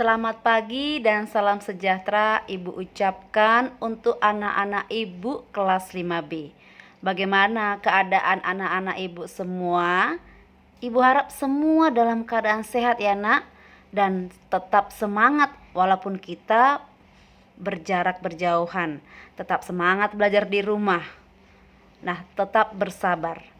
Selamat pagi dan salam sejahtera Ibu ucapkan untuk anak-anak Ibu kelas 5B. Bagaimana keadaan anak-anak Ibu semua? Ibu harap semua dalam keadaan sehat ya nak, dan tetap semangat walaupun kita berjarak berjauhan. Tetap semangat belajar di rumah. Nah, tetap bersabar.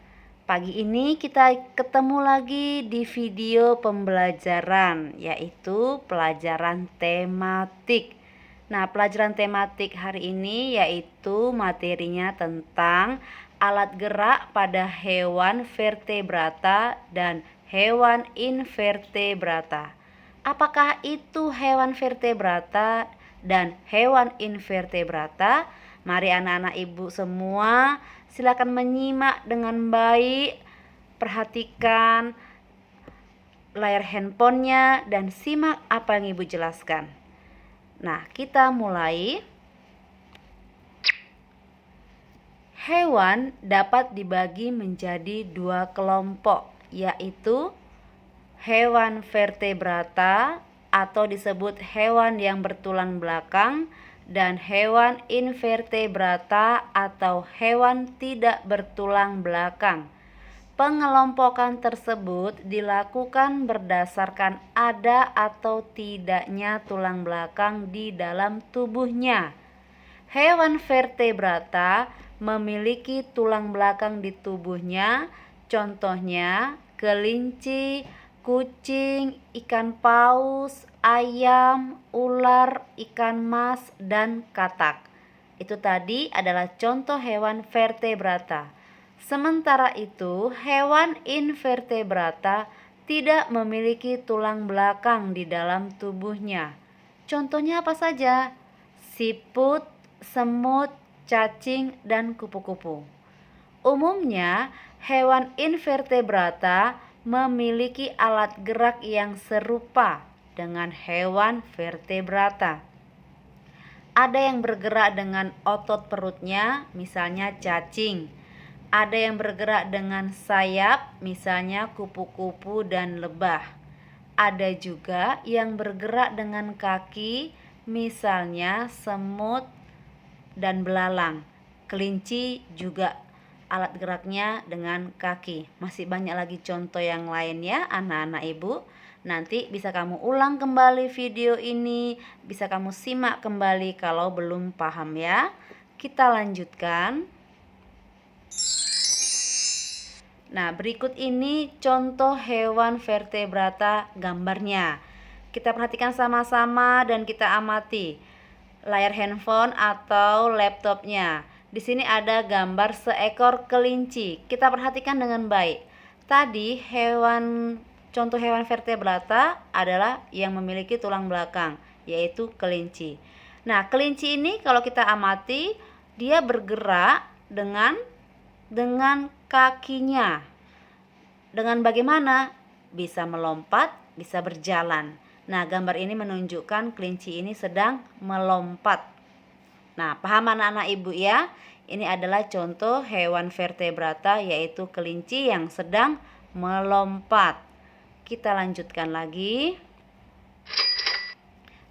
Pagi ini kita ketemu lagi di video pembelajaran, yaitu pelajaran tematik. Nah, pelajaran tematik hari ini yaitu materinya tentang alat gerak pada hewan vertebrata dan hewan invertebrata. Apakah itu hewan vertebrata dan hewan invertebrata? Mari anak-anak ibu semua silakan menyimak dengan baik, perhatikan layar handphonenya dan simak apa yang ibu jelaskan. Nah, kita mulai. Hewan dapat dibagi menjadi dua kelompok, yaitu hewan vertebrata atau disebut hewan yang bertulang belakang dan hewan invertebrata atau hewan tidak bertulang belakang. Pengelompokan tersebut dilakukan berdasarkan ada atau tidaknya tulang belakang di dalam tubuhnya. Hewan vertebrata memiliki tulang belakang di tubuhnya, contohnya kelinci, kucing, ikan paus, ayam, ular, ikan mas, dan katak. Itu tadi adalah contoh hewan vertebrata. Sementara itu, hewan invertebrata tidak memiliki tulang belakang di dalam tubuhnya. Contohnya apa saja? Siput, semut, cacing, dan kupu-kupu. Umumnya, hewan invertebrata memiliki alat gerak yang serupa dengan hewan vertebrata. Ada yang bergerak dengan otot perutnya, misalnya cacing. Ada yang bergerak dengan sayap, misalnya kupu-kupu dan lebah. Ada juga yang bergerak dengan kaki, misalnya semut dan belalang. Kelinci juga alat geraknya dengan kaki. Masih banyak lagi contoh yang lain ya anak-anak ibu. Nanti bisa kamu ulang kembali video ini, bisa kamu simak kembali kalau belum paham ya. Kita lanjutkan. Nah, berikut ini contoh hewan vertebrata gambarnya. Kita perhatikan sama-sama dan kita amati layar handphone atau laptopnya. Di sini ada gambar seekor kelinci. Kita perhatikan dengan baik. Tadi contoh hewan vertebrata adalah yang memiliki tulang belakang, yaitu kelinci. Nah, kelinci ini kalau kita amati, dia bergerak dengan kakinya. Dengan bagaimana? Bisa melompat, bisa berjalan. Nah, gambar ini menunjukkan kelinci ini sedang melompat. Nah, paham anak-anak ibu ya? Ini adalah contoh hewan vertebrata yaitu kelinci yang sedang melompat. Kita lanjutkan lagi.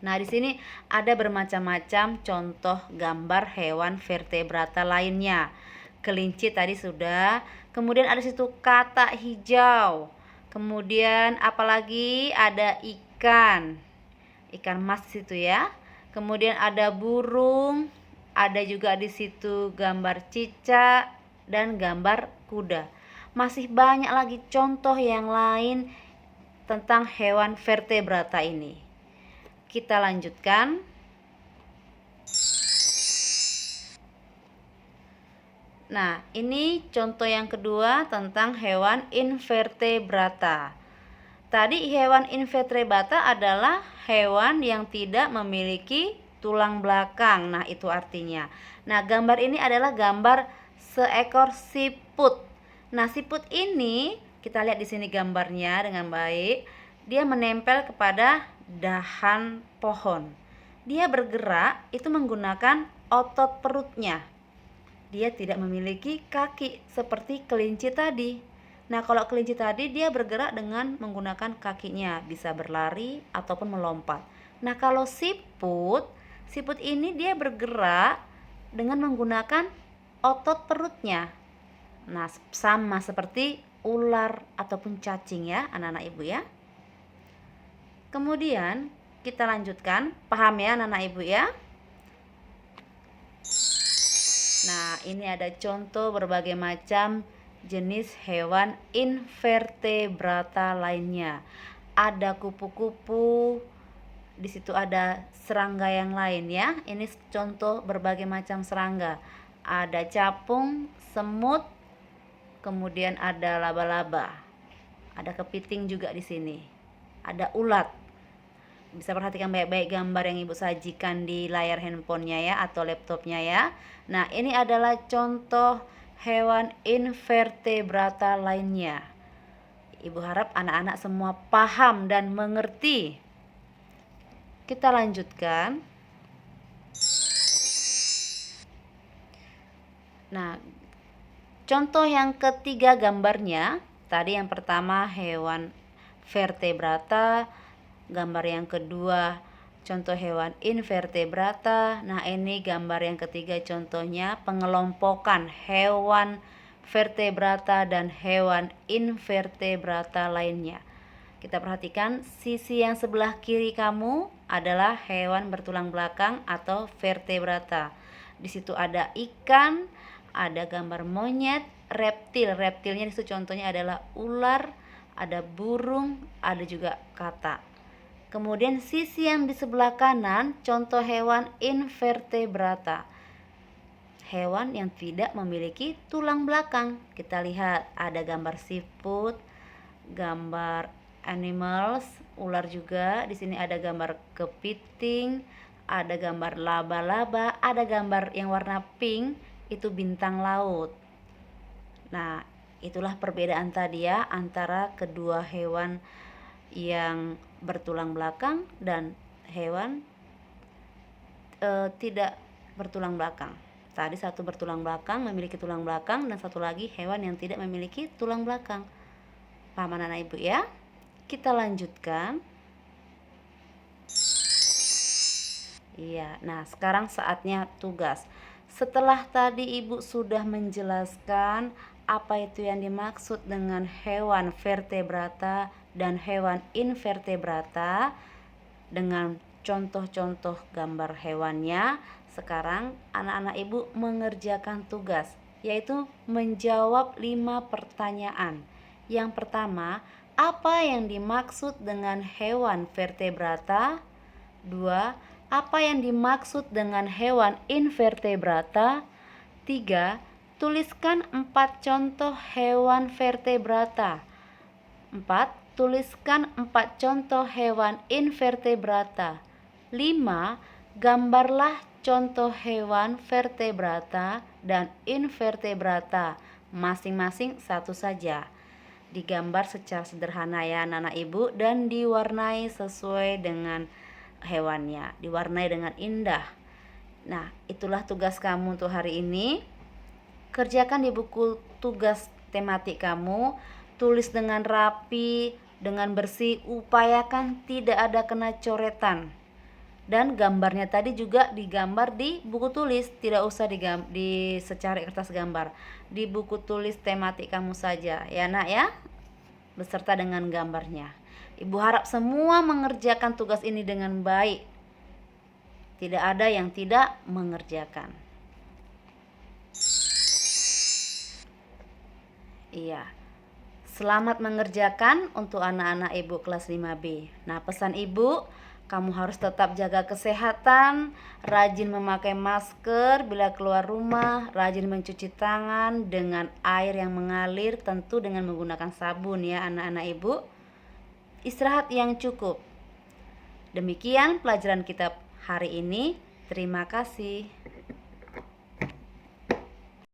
Nah, di sini ada bermacam-macam contoh gambar hewan vertebrata lainnya. Kelinci tadi sudah, kemudian ada situ katak hijau. Kemudian apalagi ada ikan mas situ ya. Kemudian ada burung, ada juga di situ gambar cicak dan gambar kuda. Masih banyak lagi contoh yang lain tentang hewan vertebrata ini. Kita lanjutkan. Nah, ini contoh yang kedua tentang hewan invertebrata. Tadi hewan invertebrata adalah hewan yang tidak memiliki tulang belakang. Nah, itu artinya. Nah, gambar ini adalah gambar seekor siput. Nah, siput ini kita lihat di sini gambarnya dengan baik. Dia menempel kepada dahan pohon. Dia bergerak itu menggunakan otot perutnya. Dia tidak memiliki kaki seperti kelinci tadi. Nah, kalau kelinci tadi dia bergerak dengan menggunakan kakinya, bisa berlari ataupun melompat. Nah, kalau siput ini dia bergerak dengan menggunakan otot perutnya. Nah, sama seperti ular ataupun cacing ya, anak-anak ibu ya. Kemudian kita lanjutkan, paham ya anak-anak ibu ya? Nah, ini ada contoh berbagai macam jenis hewan invertebrata lainnya. Ada kupu-kupu, di situ ada serangga yang lain ya. Ini contoh berbagai macam serangga. Ada capung, semut, kemudian ada laba-laba. Ada kepiting juga di sini. Ada ulat. Bisa perhatikan baik-baik gambar yang ibu sajikan di layar handphonenya ya atau laptopnya ya. Nah, ini adalah contoh hewan invertebrata lainnya. Ibu harap anak-anak semua paham dan mengerti. Kita lanjutkan. Nah, contoh yang ketiga gambarnya, tadi yang pertama hewan vertebrata, gambar yang kedua contoh hewan invertebrata. Nah, ini gambar yang ketiga contohnya pengelompokan hewan vertebrata dan hewan invertebrata lainnya. Kita perhatikan sisi yang sebelah kiri kamu adalah hewan bertulang belakang atau vertebrata. Di situ ada ikan, ada gambar monyet, reptil. Reptilnya di situ contohnya adalah ular, ada burung, ada juga katak. Kemudian sisi yang di sebelah kanan contoh hewan invertebrata. Hewan yang tidak memiliki tulang belakang. Kita lihat ada gambar siput, gambar animals, ular juga. Di sini ada gambar kepiting, ada gambar laba-laba, ada gambar yang warna pink, itu bintang laut. Nah, itulah perbedaan tadi ya antara kedua hewan yang bertulang belakang dan hewan tidak bertulang belakang. Tadi satu bertulang belakang, memiliki tulang belakang, dan satu lagi hewan yang tidak memiliki tulang belakang. Paham anak-anak ibu ya? Kita lanjutkan. Iya, nah sekarang saatnya tugas. Setelah tadi ibu sudah menjelaskan apa itu yang dimaksud dengan hewan vertebrata dan hewan invertebrata dengan contoh-contoh gambar hewannya, sekarang anak-anak ibu mengerjakan tugas, yaitu menjawab 5 pertanyaan. Yang pertama, apa yang dimaksud dengan hewan vertebrata? 2. Apa yang dimaksud dengan hewan invertebrata? 3. Tuliskan 4 contoh hewan vertebrata. 4. Tuliskan 4 contoh hewan invertebrata. 5. Gambarlah contoh hewan vertebrata dan invertebrata, masing-masing satu saja. Digambar secara sederhana ya anak-anak ibu, dan diwarnai sesuai dengan hewannya, diwarnai dengan indah. Nah, itulah tugas kamu untuk hari ini. Kerjakan di buku tugas tematik kamu, tulis dengan rapi, dengan bersih, upayakan tidak ada kena coretan. Dan gambarnya tadi juga digambar di buku tulis, tidak usah secari kertas gambar. Di buku tulis tematik kamu saja ya nak ya, beserta dengan gambarnya. Ibu harap semua mengerjakan tugas ini dengan baik. Tidak ada yang tidak mengerjakan. Iya. Selamat mengerjakan untuk anak-anak ibu kelas 5B. Nah, pesan ibu, kamu harus tetap jaga kesehatan, rajin memakai masker bila keluar rumah, rajin mencuci tangan dengan air yang mengalir, tentu dengan menggunakan sabun ya anak-anak ibu. Istirahat yang cukup. Demikian pelajaran kita hari ini. Terima kasih.